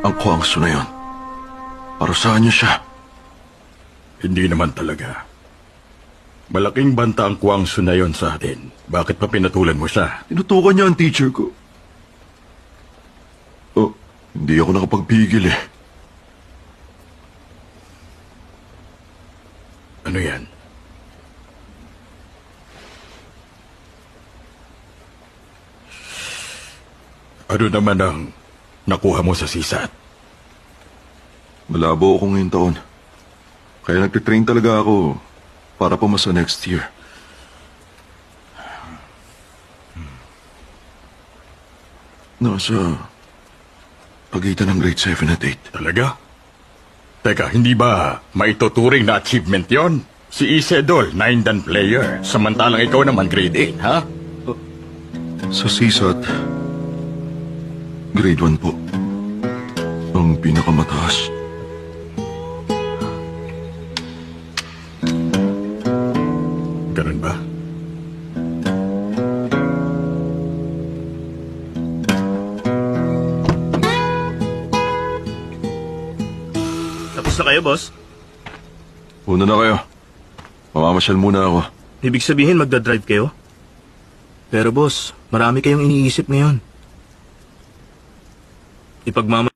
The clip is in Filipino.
ang Kwangso na yon. Parusahan niyo siya. Hindi naman talaga. Malaking banta ang Kwangso na yon sa atin. Bakit pa pinatulan mo siya? Tinutukan niya ang teacher ko. Oh, hindi ako nakapagpigil eh. Ano yan? Ano naman ang nakuha mo sa sisat? Malabo ako ngayong taon. Kaya nagtitrain talaga ako para pumasa next year. Nasa pagitan ng grade 7 at 8. Talaga? Teka, hindi ba maituturing na achievement yon? Si Isedol, 9 dan player. Samantalang ikaw naman grade 8, ha? Sa CSAT, grade 1 po. Ang pinakamataas. Ganun ba? Tapos na kayo, boss? Una na kayo. Mamamasyal muna ako. Ibig sabihin magdadrive kayo? Pero boss, marami kayong iniisip ngayon. Ipagmama